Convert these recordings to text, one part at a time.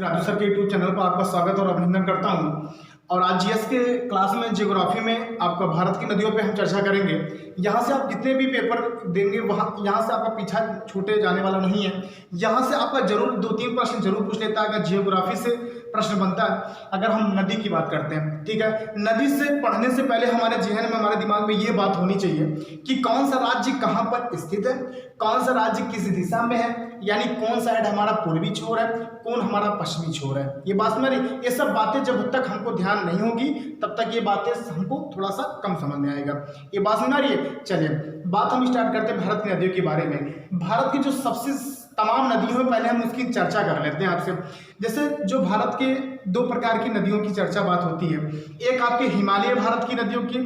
Raju sir के YouTube channel पर आपका स्वागत और अभिनंदन करता हूं। और आज जीएस के क्लास में ज्योग्राफी में आपका भारत की नदियों पे हम चर्चा करेंगे। यहाँ से आप जितने भी पेपर देंगे वहाँ यहाँ से आपका पीछा छूटे जाने वाला नहीं है। यहाँ से आपका जरूर 2-3 प्रश्न जरूर पूछ लेता है अगर जियोग्राफी से प्रश्न बनता है। अगर हम नदी की बात करते हैं, ठीक है, नदी से पढ़ने से पहले हमारे जहन में, हमारे दिमाग में ये बात होनी चाहिए कि कौन सा राज्य कहाँ पर स्थित है, कौन सा राज्य किस दिशा में है, यानी कौन साइड हमारा पूर्वी छोर है, कौन हमारा पश्चिमी छोर है। ये बात मेरी, ये सब बातें जब तक हमको ध्यान नहीं होगी तब तक ये बातें हमको थोड़ा सा कम समझ में आएगा। ये बात समझ आ रही है। चलिए बात हम स्टार्ट करते हैं भारत की नदियों के बारे में। भारत की जो सबसे तमाम नदियों में पहले हम उसकी चर्चा कर लेते हैं आपसे। जैसे जो भारत के 2 प्रकार की नदियों की चर्चा बात होती है, एक आपके हिमालय भारत की नदियों की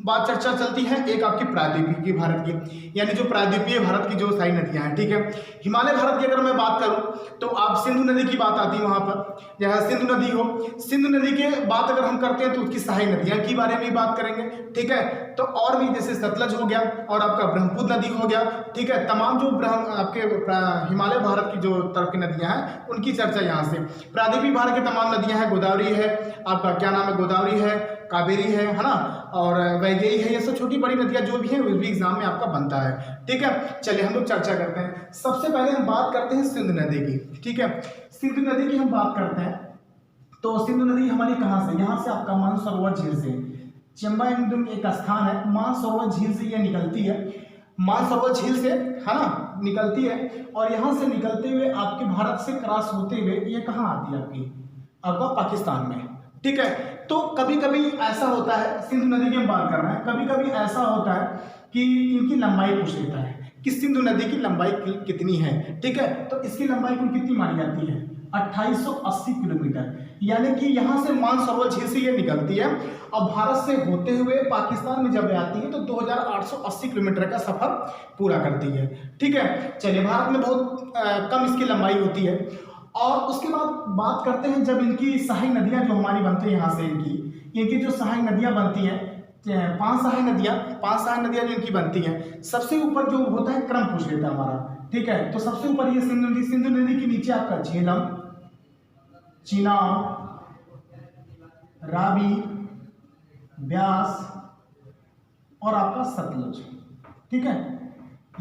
बात चर्चा चलती है, एक आपकी प्रायद्वीपीय भारत की, यानी जो प्रायद्वीपीय भारत की जो सारी नदियां हैं, ठीक है। हिमालय भारत की अगर मैं बात करूं तो आप सिंधु नदी की बात आती है वहां पर, जहाँ सिंधु नदी हो, सिंधु नदी के बात अगर हम करते हैं तो उसकी सहायक नदियां के बारे में बात करेंगे, ठीक है। तो और भी जैसे सतलज हो गया और आपका ब्रह्मपुत्र नदी हो गया, ठीक है। तमाम जो आपके हिमालय भारत की जो तरफ की नदियां हैं उनकी चर्चा यहाँ से। प्रायद्वीपीय भारत की तमाम नदियां हैं, गोदावरी है, आपका क्या नाम है, गोदावरी है, कावेरी है ना, और वैगई है, ये सब छोटी बड़ी नदियां जो भी हैं वो भी एग्जाम में आपका बनता है, ठीक है। चलिए हम लोग चर्चा करते हैं। सबसे पहले हम बात करते हैं सिंधु नदी की, ठीक है। सिंधु नदी की हम बात करते हैं तो सिंधु नदी हमारी कहाँ से, यहाँ से आपका मानसरोवर झील से, चंबा एक स्थान है, मानसरोवर झील से ये निकलती है, मानसरोवर झील से है ना निकलती है, और यहाँ से निकलते हुए आपके भारत से क्रॉस होते हुए ये कहाँ आती है आपका पाकिस्तान में, ठीक है। तो कभी कभी ऐसा होता है, सिंधु नदी की हम बात कर रहे हैं, कभी कभी ऐसा होता है कि इनकी लंबाई पूछ लेता है कि सिंधु नदी की लंबाई कितनी है, ठीक है। तो इसकी लंबाई कुल कितनी मानी जाती है, 2880 किलोमीटर, यानी कि यहाँ से मानसरोवर झील से ये निकलती है और भारत से होते हुए पाकिस्तान में जब आती है तो 2880 किलोमीटर का सफर पूरा करती है, ठीक है। चलिए भारत में बहुत कम इसकी लंबाई होती है। और उसके बाद बात करते हैं जब इनकी सहायक नदियां जो हमारी बनती है, यहाँ से इनकी जो सहायक नदियां बनती हैं, 5 सहायक नदियां जो इनकी बनती हैं, सबसे ऊपर जो होता है क्रम पूछ लेता है हमारा, ठीक है। तो सबसे ऊपर ये सिंधु नदी के नीचे आपका झेलम, चिनाब, रावी, ब्यास और आपका सतलुज, ठीक है।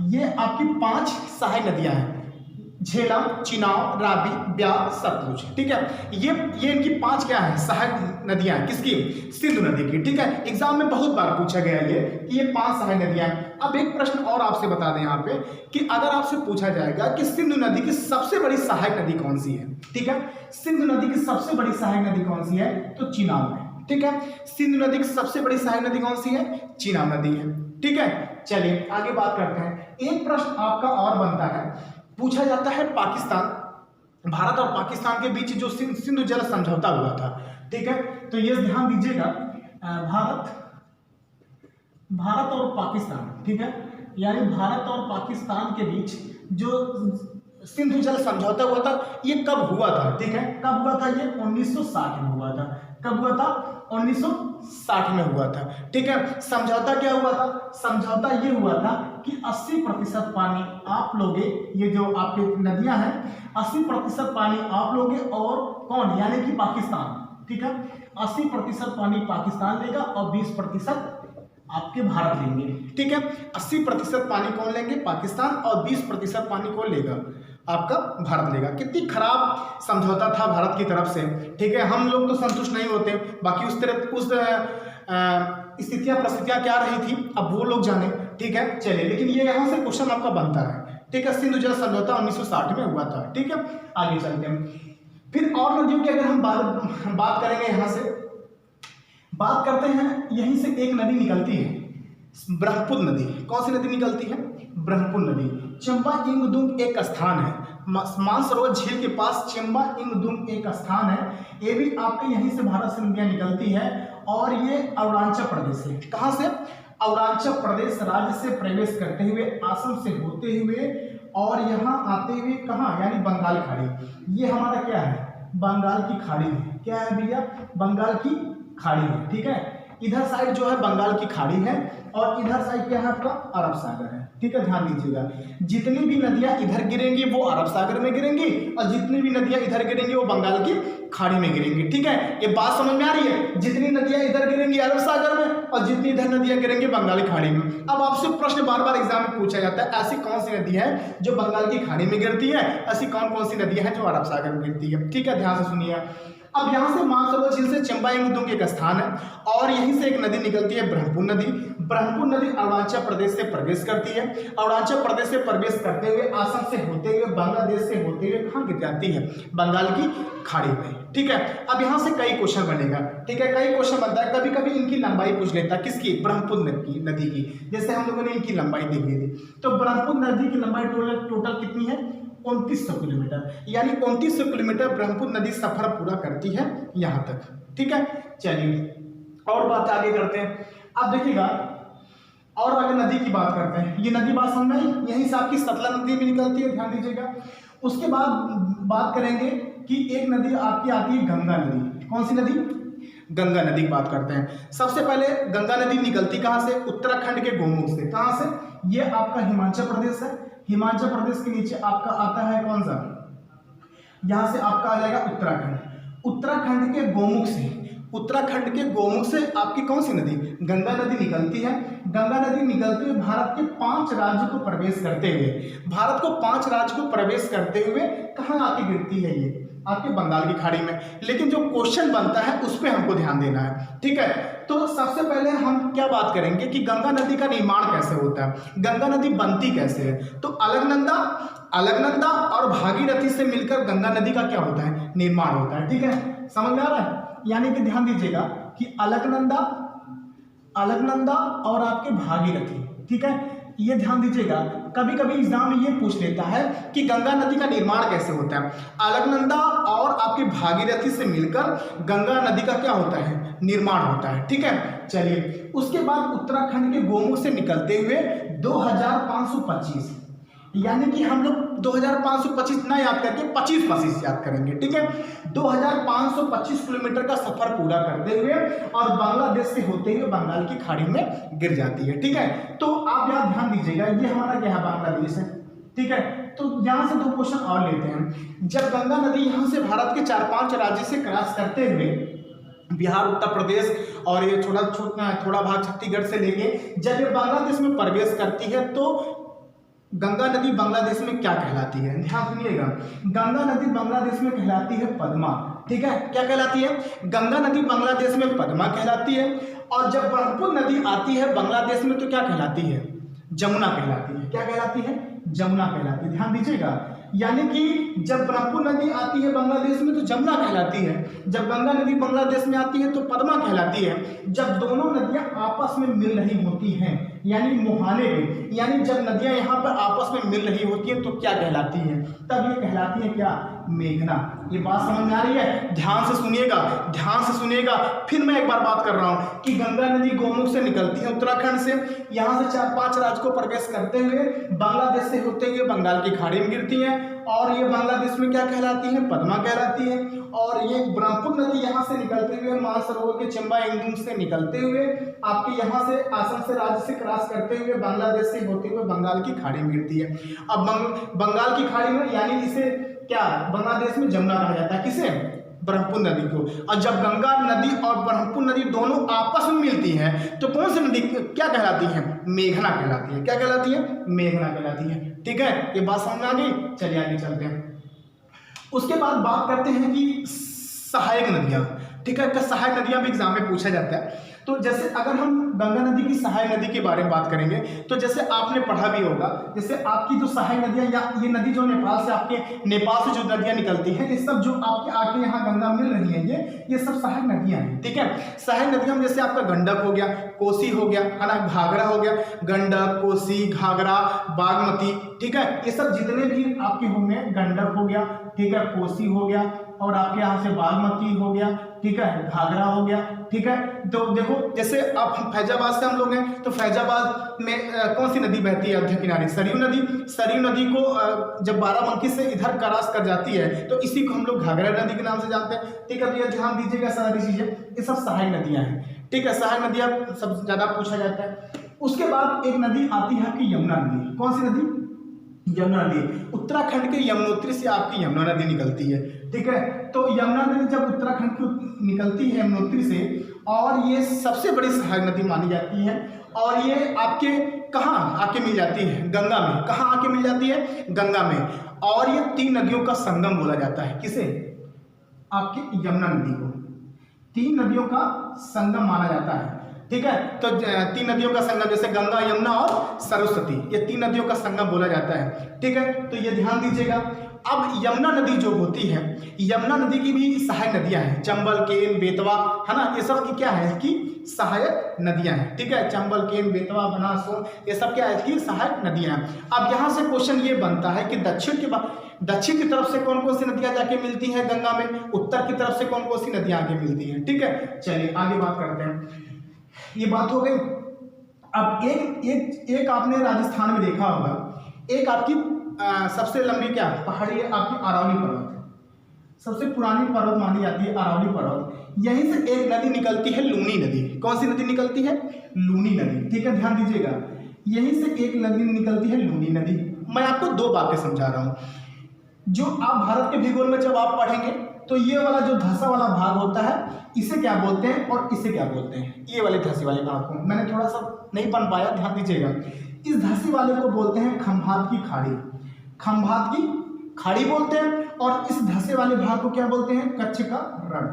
ये आपकी 5 सहायक नदियां हैं, झेलम, चिनाब, रावी, ब्यास, सतलुज, ठीक है। ये इनकी 5 क्या है, सहायक नदियां हैं, किसकी, सिंधु नदी की, ठीक है। एग्जाम में बहुत बार पूछा गया ये कि ये 5 सहायक नदियां हैं। अब एक प्रश्न और आपसे बता दें यहाँ पे कि अगर आपसे पूछा जाएगा कि सिंधु नदी की सबसे बड़ी सहायक नदी कौन सी है, ठीक है। सिंधु नदी की सबसे बड़ी सहायक नदी कौन सी है, तो चिनाब है, ठीक है। सिंधु नदी की सबसे बड़ी सहायक नदी कौन सी है, चिनाब नदी है, ठीक है। चलिए आगे बात करते हैं। एक प्रश्न आपका और बनता है, पूछा जाता है पाकिस्तान, भारत और पाकिस्तान के बीच जो सिंधु जल समझौता हुआ था, ठीक है। तो ये ध्यान दीजिएगा, भारत और पाकिस्तान, ठीक है, यानी भारत और पाकिस्तान के बीच जो सिंधु जल समझौता हुआ था ये कब हुआ था, ठीक है। कब हुआ था, ये 1960 में हुआ था। कब हुआ था, 1960 में हुआ था, ठीक है। समझौता क्या हुआ था, समझौता ये हुआ था कि 80% पानी आप लोगे, ये जो आपकी नदियां हैं 80% पानी आप लोगे, और कौन, यानी कि पाकिस्तान, ठीक है। 80% पानी पाकिस्तान लेगा और 20% आपके भारत लेंगे, ठीक है। 80% पानी कौन लेंगे, पाकिस्तान, और 20% पानी कौन लेगा, आपका भारत लेगा। कितनी खराब समझौता था भारत की तरफ से, ठीक है। हम लोग तो संतुष्ट नहीं होते, बाकी उस स्थितियां परिस्थितियां क्या रही थी अब वो लोग जाने, ठीक है। चलिए, लेकिन ये यहाँ से क्वेश्चन आपका बनता है, ठीक है। सिंधु जल समझौता 1960 में हुआ था, ठीक है। आगे चलते हैं। फिर और नदियों की अगर हम बात करेंगे, यहाँ से बात करते हैं, यहीं से एक नदी निकलती है, ब्रह्मपुत्र नदी। कौन सी नदी निकलती है, ब्रह्मपुत्र नदी। चंबा इंगदुम एक स्थान है, मानसरोवर झील के पास चंबा इंगदुम एक स्थान है, ये भी आपके यहीं से भारत से नदियां निकलती है, और ये अरुणाचल प्रदेश से, कहाँ से, अरुणाचल प्रदेश राज्य से प्रवेश करते हुए असम से होते हुए और यहाँ आते हुए कहाँ, यानी बंगाल खाड़ी। ये हमारा क्या है, बंगाल की खाड़ी है, क्या है भैया, बंगाल की खाड़ी है, ठीक है। इधर साइड जो है बंगाल की खाड़ी है और इधर साइड क्या है आपका अरब सागर है, ठीक है, ध्यान दीजिएगा, जितनी भी नदियां इधर गिरेंगी वो अरब सागर में गिरेंगी और जितनी भी नदियां इधर गिरेंगी वो बंगाल की खाड़ी में गिरेंगी। ठीक है, ये बात समझ में आ रही है? जितनी नदियां इधर गिरेंगी अरब सागर में और जितनी इधर नदियां गिरेंगी बंगाली खाड़ी में। अब आपसे प्रश्न बार बार एग्जाम में पूछा जाता है, ऐसी कौन सी नदी है जो बंगाल की खाड़ी में गिरती है, ऐसी कौन कौन सी नदियां हैं जो अरब सागर में गिरती है। ठीक है, ध्यान से सुनिए। अब यहाँ से मानसरोवर झील से चंपायुद्दों के एक स्थान है और यहीं से एक नदी निकलती है, ब्रह्मपुर नदी। ब्रह्मपुर नदी अरुणाचल प्रदेश से प्रवेश करती है, अरुणाचल प्रदेश से प्रवेश करते हुए असम से होते हुए बांग्लादेश से होते हुए कहाँ गिर जाती है, बंगाल की खाड़ी में। ठीक है, अब यहाँ से कई क्वेश्चन बनेगा। ठीक है, कई क्वेश्चन बनता है, कभी कभी इनकी लंबाई पूछ लेता है, किसकी, ब्रह्मपुर नदी की। जैसे हम लोगों ने इनकी लंबाई देख ली थी, तो ब्रह्मपुर नदी की लंबाई टोटल कितनी है, 2900 किलोमीटर, यानी 2900 किलोमीटर ब्रह्मपुर नदी सफर पूरा करती है यहाँ तक। ठीक है, चलिए और बात आगे करते हैं। अब देखिएगा और आगे नदी की बात करते हैं। ये नदी बात समझ में आई, यहीं से आपकी सतलज नदी भी निकलती है, ध्यान दीजिएगा। उसके बाद बात करेंगे कि एक नदी आपकी आती है गंगा नदी। कौन सी नदी, गंगा नदी की बात करते हैं। सबसे पहले गंगा नदी निकलती कहाँ से, उत्तराखंड के गोमुख से। कहाँ से, ये आपका हिमाचल प्रदेश है, हिमाचल प्रदेश के नीचे आपका आता है कौन सा, यहां से आपका आ जाएगा उत्तराखंड। उत्तराखंड के गोमुख से, उत्तराखंड के गोमुख से आपकी कौन सी नदी, गंगा नदी निकलती है। गंगा नदी निकलते हुए भारत के 5 राज्यों को प्रवेश करते हुए, भारत को 5 राज्य को प्रवेश करते हुए कहाँ आके गिरती है, ये आपके बंगाल की खाड़ी में। लेकिन जो क्वेश्चन बनता है उस पर हमको ध्यान देना है। ठीक है, तो सबसे पहले हम क्या बात करेंगे कि गंगा नदी का निर्माण कैसे होता है, गंगा नदी बनती कैसे है। तो अलकनंदा और भागीरथी से मिलकर गंगा नदी का क्या होता है, निर्माण होता है। ठीक है, समझ में आ रहा है? यानी कि ध्यान दीजिएगा कि अलकनंदा और आपके भागीरथी। ठीक है, ये ध्यान दीजिएगा, कभी कभी एग्जाम में ये पूछ लेता है कि गंगा नदी का निर्माण कैसे होता है। अलकनंदा और आपके भागीरथी से मिलकर गंगा नदी का क्या होता है, निर्माण होता है। ठीक है, चलिए उसके बाद उत्तराखंड के गोमुख से निकलते हुए 2525, यानी कि हम लोग 2525 ना याद करके 25 याद करेंगे। ठीक है, 2525 किलोमीटर का सफर पूरा करते हुए और बांग्लादेश से होते हुए बंगाल की खाड़ी में गिर जाती है। ठीक है, तो आप यहाँ ध्यान दीजिएगा, ये हमारा क्या है, बांग्लादेश है। ठीक है, तो यहाँ से 2 क्वेश्चन और लेते हैं। जब गंगा नदी यहाँ से भारत के 4-5 राज्य से क्रॉस करते हुए बिहार, उत्तर प्रदेश और ये थोड़ा भाग छत्तीसगढ़ से लेके जब ये बांग्लादेश में प्रवेश करती है तो गंगा नदी बांग्लादेश में क्या कहलाती है, ध्यान सुनिएगा। गंगा नदी बांग्लादेश में कहलाती है पद्मा। ठीक है, क्या कहलाती है, गंगा नदी बांग्लादेश में पद्मा कहलाती है। और जब ब्रह्मपुर नदी आती है बांग्लादेश में तो क्या कहलाती है, जमुना कहलाती है। क्या कहलाती है, जमुना कहलाती है, ध्यान दीजिएगा। यानी कि जब ब्रह्मपुर नदी आती है बांग्लादेश में तो जमुना कहलाती है, जब गंगा नदी बांग्लादेश में आती है तो पद्मा कहलाती है। जब दोनों नदियां आपस में मिल रही होती हैं, यानी मुहाने में, यानी जब नदियां यहाँ पर आपस में मिल रही होती हैं तो क्या कहलाती हैं, तब ये कहलाती है क्या, मेघना। ये बात समझ में आ रही है, ध्यान से सुनिएगा, ध्यान से सुनिएगा। फिर मैं एक बार बात कर रहा हूँ कि गंगा नदी गोमुख से निकलती है उत्तराखंड से, यहाँ से 4-5 राज्य को प्रवेश करते हुए बांग्लादेश से होते हुए बंगाल की खाड़ी में गिरती है और ये बांग्लादेश में क्या कहलाती है, पद्मा कहलाती है। और ये ब्रह्मपुर नदी यहाँ से निकलते हुए मानसरोवर के चंपायुद्दों से निकलते हुए आपके यहाँ से असम से राज्य से क्रॉस करते हुए बांग्लादेश से होते हुए बंगाल की खाड़ी में गिरती है। अब बंगाल की खाड़ी में, यानी इसे क्या बांग्लादेश में जमुना कहा जाता है, किसे, ब्रह्मपुर नदी को। और जब गंगा नदी और ब्रह्मपुर नदी दोनों आपस में मिलती हैं तो कौन सी नदी क्या कहलाती है, मेघना कहलाती है। क्या कहलाती है, मेघना कहलाती है। ठीक है, ये बात समझ में आ गई, चलिए आगे चलते हैं। उसके बाद बात करते हैं कि सहायक नदियां। ठीक है, सहायक नदियां भी एग्जाम में पूछा जाता है। तो जैसे अगर हम गंगा नदी की सहायक नदी के बारे में बात करेंगे तो जैसे आपने पढ़ा भी होगा, जैसे आपकी जो सहायक नदियां या ये नदी जो नेपाल से आपके नेपाल से जो नदियां निकलती हैं, ये सब जो आपके आके यहाँ गंगा मिल रही हैं, ये सब सहायक नदियां हैं। ठीक है, सहायक नदियों में जैसे आपका गंडक हो गया, कोसी हो गया, है ना, घाघरा हो गया, गंडक, कोसी, घाघरा, बागमती। ठीक है, ये सब जितने भी आपके होंगे, गंडक हो गया, ठीक है, कोसी हो गया और आपके यहाँ से बागमती हो गया, ठीक है, घाघरा हो गया। ठीक है, तो देखो जैसे अब फैजाबाद से हम लोग हैं तो फैजाबाद में कौन सी नदी बहती है, मध्य किनारे, सरयू नदी। सरयू नदी को जब बाराबंकी से इधर क्रॉस कर जाती है तो इसी को हम लोग घाघरा नदी के नाम से जानते हैं। ठीक है, तो ये ध्यान दीजिएगा, सारी चीजें ये सब सहायक नदियां हैं। ठीक है, सहायक नदियां सब ज्यादा पूछा जाता है। उसके बाद एक नदी आती है आपकी यमुना नदी। कौन सी नदी? यमुना नदी। उत्तराखंड के यमुनोत्री से आपकी यमुना नदी निकलती है, ठीक है। तो यमुना नदी जब उत्तराखंड की निकलती है यमुनोत्री से, और ये सबसे बड़ी सहायक नदी मानी जाती है, और ये आपके कहाँ आके मिल जाती है? गंगा में। कहाँ आके मिल जाती है? गंगा में। और ये 3 नदियों का संगम बोला जाता है। किसे? आपकी यमुना नदी को 3 नदियों का संगम माना जाता है, ठीक है। तो 3 नदियों का संगम, जैसे गंगा, यमुना और सरस्वती, ये 3 नदियों का संगम बोला जाता है, ठीक है। तो ये ध्यान दीजिएगा। अब यमुना नदी जो होती है, यमुना नदी की भी सहायक नदियां हैं, चंबल, केन, बेतवा, है ना, ये सब की क्या है? इसकी सहायक नदियां हैं, ठीक है। चंबल, केन, बेतवा, बनास, सोन, ये सब क्या है? इसकी सहायक नदियां हैं। अब यहाँ से क्वेश्चन ये बनता है कि दक्षिण की तरफ से कौन कौन सी नदियां जाके मिलती हैं गंगा में, उत्तर की तरफ से कौन कौन सी नदियां आके मिलती हैं, ठीक है। चलिए आगे बात करते हैं। ये बात हो गई। अब एक आपने राजस्थान में देखा होगा, एक आपकी सबसे लंबी क्या पहाड़ी है? आपकी अरावली पर्वत, सबसे पुरानी पर्वत मानी जाती है अरावली पर्वत। यहीं से एक नदी निकलती है, लूनी नदी। कौन सी नदी निकलती है? लूनी नदी, ठीक है, ध्यान दीजिएगा। यहीं से एक नदी निकलती है, लूनी नदी। मैं आपको 2 बातें समझा रहा हूं। जो आप भारत के भूगोल में जब आप पढ़ेंगे तो ये वाला जो धंसा वाला भाग होता है, इसे क्या बोलते हैं और इसे क्या बोलते हैं? ये वाले धंसी वाले भाग को मैंने थोड़ा सा नहीं बन पाया, ध्यान दीजिएगा। इस धंसी वाले को बोलते हैं खंभात की खाड़ी, खंभात की खाड़ी बोलते हैं। और इस धंसे वाले भाग को क्या बोलते हैं? कच्छ का रण।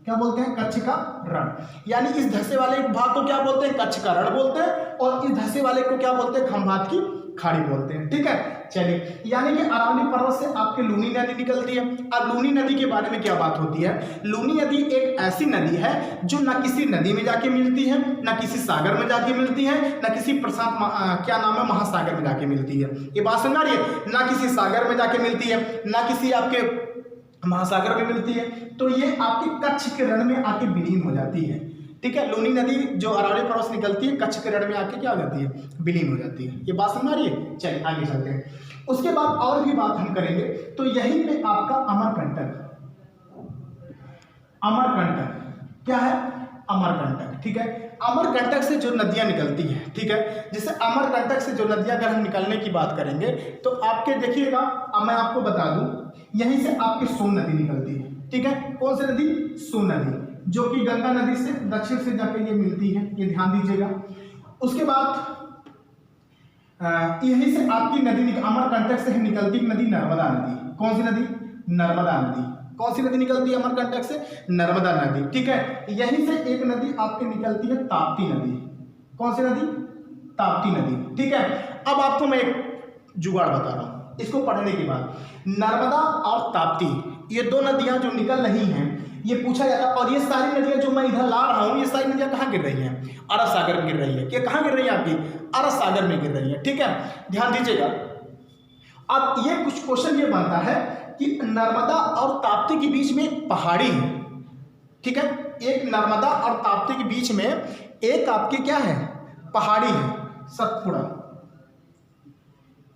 क्या बोलते हैं? कच्छ का रण। यानी इस धंसे वाले भाग को क्या बोलते हैं? कच्छ का रण बोलते हैं। और इस धंसे वाले को क्या बोलते हैं? खंभात की खाड़ी बोलते हैं, ठीक है। चलिए, यानी कि अरावली पर्वत से आपके लूनी नदी निकलती है। अब लूनी नदी के बारे में क्या बात होती है? लूनी नदी एक ऐसी नदी है जो ना किसी नदी में जाके मिलती है, ना किसी सागर में जाके मिलती है, ना किसी क्या नाम है, महासागर में जाके मिलती है। ये बात समझ आ रही है? ना किसी सागर में जाके मिलती है, ना किसी आपके महासागर में मिलती है। तो ये आपके कच्छ के रण में आके विलीन हो जाती है, ठीक है। लूनी नदी जो अरावली पर्वत से निकलती है, कच्छ के रण में आके क्या हो जाती है? विलीन हो जाती है। ये बात समझ आ रही है? चलिए आगे चलते हैं। उसके बाद और भी बात हम करेंगे। तो यहीं पे आपका अमरकंटक, अमरकंटक क्या है? अमरकंटक, ठीक है। अमरकंटक से जो नदियां निकलती हैं, ठीक है, जैसे अमरकंटक से जो नदियां अगर हम निकलने की बात करेंगे तो आपके देखिएगा, अब मैं आपको बता दूं, यहीं से आपकी सोन नदी निकलती है, ठीक है। कौन सी नदी? सोन नदी, जो कि गंगा नदी से दक्षिण से जाकर ये मिलती है, ये ध्यान दीजिएगा। उसके बाद यहीं से आपकी नदी अमरकंटक से निकलती नदी नर्मदा नदी। कौन सी नदी? नर्मदा नदी। कौन सी नदी निकलती है अमरकंटक से? नर्मदा नदी, ठीक है। यहीं से एक नदी आपकी निकलती है, ताप्ती नदी। कौन सी नदी? ताप्ती नदी, ठीक है। अब आपको मैं एक जुगाड़ बता रहा हूं, इसको पढ़ने के बाद। नर्मदा और ताप्ती, ये 2 नदियां जो निकल रही हैं, ये पूछा जाता है। और ये सारी नदियां जो मैं इधर ला रहा हूं, ये सारी नदियां कहाँ गिर रही हैं? अरब सागर में गिर रही है। ये कहाँ गिर रही है? आपकी अरब सागर में गिर रही है, ठीक है, ध्यान दीजिएगा। अब ये कुछ क्वेश्चन ये बनता है कि नर्मदा और ताप्ती के बीच में एक पहाड़ी है, ठीक है। एक नर्मदा और ताप्ती के बीच में एक आपकी क्या है? पहाड़ी है, सतपुड़ा,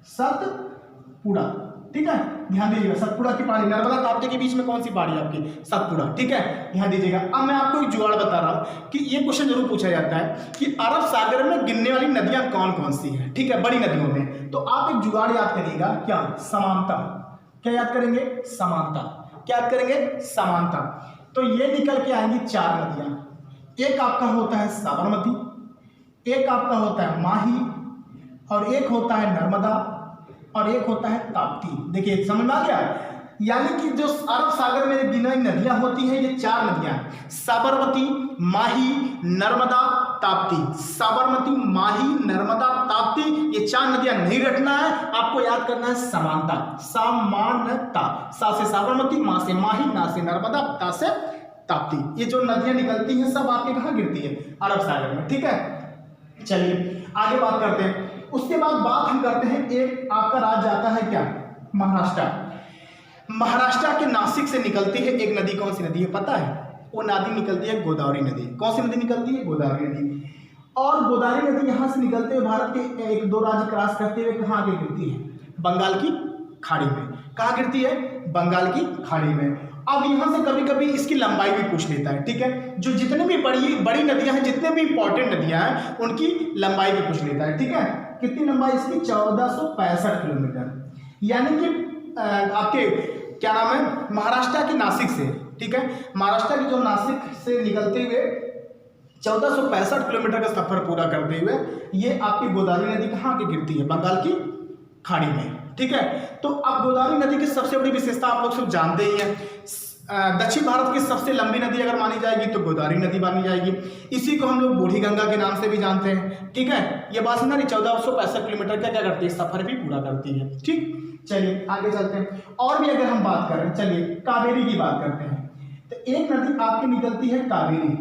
सतपुड़ा, ठीक है, ध्यान दीजिएगा। सतपुड़ा की पहाड़ी, नर्मदा ताप्ती के बीच में कौन सी पहाड़ी है? आपकी सतपुड़ा, ठीक है, ध्यान दीजिएगा। अब मैं आपको एक जुगाड़ बता रहा हूं कि ये क्वेश्चन जरूर पूछा जाता है कि अरब सागर में गिरने वाली नदियां कौन कौन सी हैं, ठीक है, बड़ी नदियों में। तो आप एक जुगाड़ याद करिएगा, क्या? समानता। क्या याद करेंगे? समानता। क्या याद करेंगे? समानता। तो ये निकल के आएंगी 4 नदियां। एक आपका होता है साबरमती, एक आपका होता है माही, और एक होता है नर्मदा, और एक होता है ताप्ती। देखिए समझ में आ गया? यानी कि जो अरब सागर में गिनी नदियां होती हैं, ये 4 नदियां हैं, साबरमती, माही, नर्मदा, ताप्ती। साबरमती, माही, नर्मदा, ताप्ती, ये 4 नदियां नहीं रटना है, आपको याद करना है समानता, समानता। सा से साबरमती, मा से माही, ना से नर्मदा, ता से ताप्ती। ये जो नदियां निकलती हैं सब आपके कहाँ गिरती है? अरब सागर में, ठीक है। चलिए आगे बात करते हैं। उसके बाद बात हम करते हैं, एक आपका राज्य आता है क्या? महाराष्ट्र। महाराष्ट्र के नासिक से निकलती है एक नदी। कौन सी नदी है पता है? वो नदी निकलती है गोदावरी नदी। कौन सी नदी निकलती है? गोदावरी नदी। और गोदावरी नदी यहां से निकलते हुए भारत के 1-2 राज्य क्रॉस करते हुए कहाँ आगे गिरती है? बंगाल की खाड़ी में। कहाँ गिरती है? बंगाल की खाड़ी में। अब यहाँ से कभी कभी इसकी लंबाई भी पूछ लेता है, ठीक है, जो जितने भी बड़ी नदियां हैं, जितने भी इंपॉर्टेंट नदियां हैं, उनकी लंबाई भी पूछ लेता है, ठीक है। कितनी लंबाई इसकी? 1465 किलोमीटर, यानी कि आपके क्या नाम है, महाराष्ट्र के नासिक से, ठीक है, महाराष्ट्र के जो नासिक से निकलते हुए 1465 किलोमीटर का सफर पूरा करते हुए ये आपकी गोदावरी नदी कहाँ की गिरती है? बंगाल की खाड़ी में, ठीक है। तो अब गोदावरी नदी की सबसे बड़ी विशेषता आप लोग सब जानते ही हैं। दक्षिण भारत की सबसे लंबी नदी अगर मानी जाएगी तो गोदावरी नदी मानी जाएगी। इसी को हम लोग बूढ़ी गंगा के नाम से भी जानते हैं, ठीक है। ये बात सुना नहीं, 1465 किलोमीटर का क्या करती है? सफर भी पूरा करती है, ठीक। चलिए आगे चलते हैं। और भी अगर हम बात करें, चलिए कावेरी की बात करते हैं। तो एक नदी आपकी निकलती है कावेरी।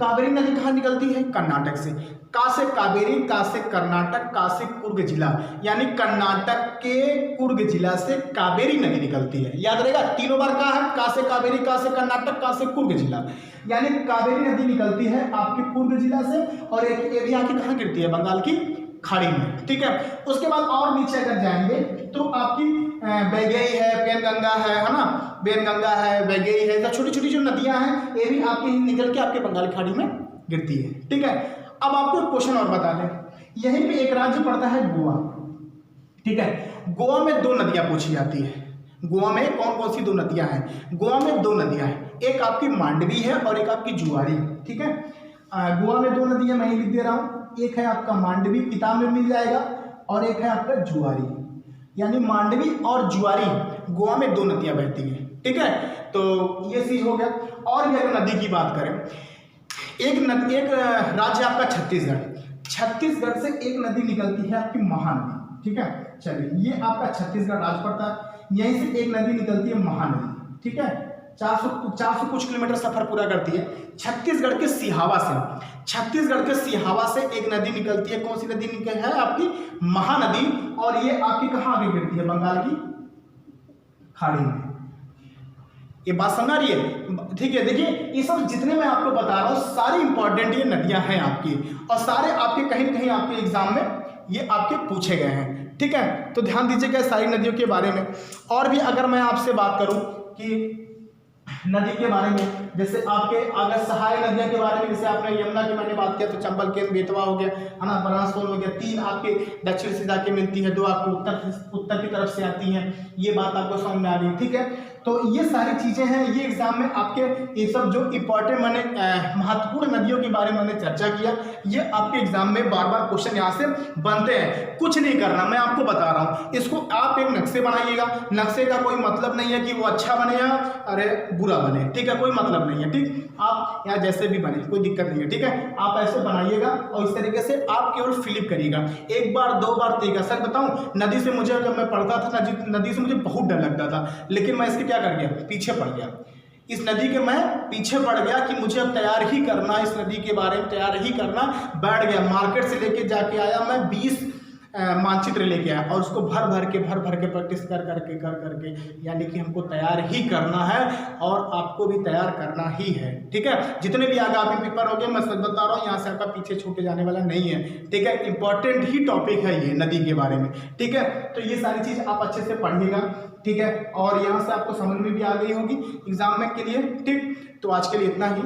कावेरी नदी कहाँ निकलती है? कर्नाटक से। का से कावेरी, का से कर्नाटक, का से कुर्ग जिला, यानी कर्नाटक के कुर्ग जिला से कावेरी नदी निकलती है। याद रहेगा, तीनों बार का है, का से कावेरी, का से कर्नाटक, का से कुर्ग जिला, यानी कावेरी नदी निकलती है आपके कुर्ग जिला से, और एक ये भी आके कहाँ गिरती है? बंगाल की खाड़ी में, ठीक है। उसके बाद और नीचे अगर जाएंगे तो आपकी वैगई है, पेनगंगा है ना, बेनगंगा है, वैगई है, तो छोटी छोटी जो नदियां हैं ये भी आपके निकल के आपके बंगाल की खाड़ी में गिरती है, ठीक है। अब आपको एक क्वेश्चन और बता दें, यहीं पे एक राज्य पड़ता है गोवा, ठीक है। गोवा में दो नदियां पूछी जाती है। गोवा में कौन कौन सी दो नदियां हैं? गोवा में दो नदियां हैं, एक आपकी मांडवी है और एक आपकी जुआरी, ठीक है। गोवा में दो नदियां मैं लिख दे रहा हूं, एक है आपका मांडवी, किताब में मिल जाएगा, और एक है आपका जुआरी, यानी मांडवी और जुआरी गोवा में दो नदियां बहती हैं, ठीक है। तो ये चीज हो गया। और भी अगर नदी की बात करें, एक राज्य आपका छत्तीसगढ़, छत्तीसगढ़ से एक नदी निकलती है आपकी महानदी, ठीक है। चलिए ये आपका छत्तीसगढ़ राज्य पड़ता है, यहीं से एक नदी निकलती है महानदी, ठीक है। 400 कुछ किलोमीटर सफर पूरा करती है। छत्तीसगढ़ के सिहावा से, छत्तीसगढ़ के सिहावा से एक नदी निकलती है। कौन सी नदी निकलती है? आपकी महानदी, और ये आपकी कहाँ आगे गिरती है? बंगाल की खाड़ी में। ये बात समझ रही है, ठीक है। देखिए ये सब जितने मैं आपको बता रहा हूँ सारी इंपॉर्टेंट ये नदियां हैं आपकी, और सारे आपके कहीं न कहीं आपके एग्जाम में ये आपके पूछे गए हैं, ठीक है। तो ध्यान दीजिएगा सारी नदियों के बारे में। और भी अगर मैं आपसे बात करूं कि नदी के बारे में, जैसे आपके अगर सहायक नदियों के बारे में, जैसे आपने यमुना की मैंने बात किया तो चंबल, केन, बेतवा हो गया, है ना, बनासकोल हो गया, 3 आपके दक्षिण से जाके मिलती है, 2 आपको उत्तर की तरफ से आती हैं। ये बात आपको समझ में आ गई, ठीक है। तो ये सारी चीजें हैं, ये एग्जाम में आपके ये सब जो इंपॉर्टेंट मैंने महत्वपूर्ण नदियों के बारे में मैंने चर्चा किया, ये आपके एग्जाम में बार बार क्वेश्चन यहाँ से बनते हैं। कुछ नहीं करना, मैं आपको बता रहा हूँ, इसको आप एक नक्शे बनाइएगा। नक्शे का कोई मतलब नहीं है कि वो अच्छा बने या अरे बुरा बने, ठीक है, कोई मतलब नहीं है, ठीक। आप या जैसे भी बने कोई दिक्कत नहीं है, ठीक है। आप ऐसे बनाइएगा और इस तरीके से आप केवल फिलिप करिएगा, 1 बार 2 बार तरीका। सर बताऊं, नदी से मुझे जब मैं पढ़ता था नदी से मुझे बहुत डर लगता था, लेकिन मैं इसके क्या कर गया? पीछे पड़ गया। इस नदी के मैं पीछे पड़ गया कि मुझे अब तैयार ही करना, इस नदी के बारे में तैयार ही करना। बैठ गया, मार्केट से लेके जाके आया मैं 20 मानचित्र लेके आया, और उसको भर भर के प्रैक्टिस कर करके यानी कि हमको तैयार ही करना है, और आपको भी तैयार करना ही है, ठीक है। जितने भी आगामी पेपर हो गए, मैं सच बता रहा हूँ, यहाँ से आपका पीछे छूटे जाने वाला नहीं है, ठीक है। इंपॉर्टेंट ही टॉपिक है ये नदी के बारे में, ठीक है। तो ये सारी चीज आप अच्छे से पढ़िएगा, ठीक है, और यहाँ से आपको समझ में भी आ गई होगी एग्जाम में के लिए, ठीक। तो आज के लिए इतना ही,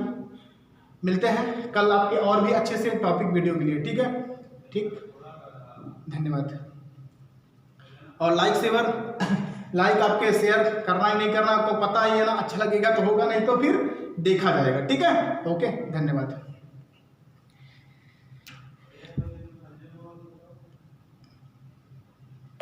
मिलते हैं कल आपके और भी अच्छे से टॉपिक वीडियो के लिए, ठीक है, ठीक। धन्यवाद। और लाइक आपके शेयर करना ही नहीं करना, आपको पता ही है ना, अच्छा लगेगा तो होगा, नहीं तो फिर देखा जाएगा, ठीक है। ओके, धन्यवाद।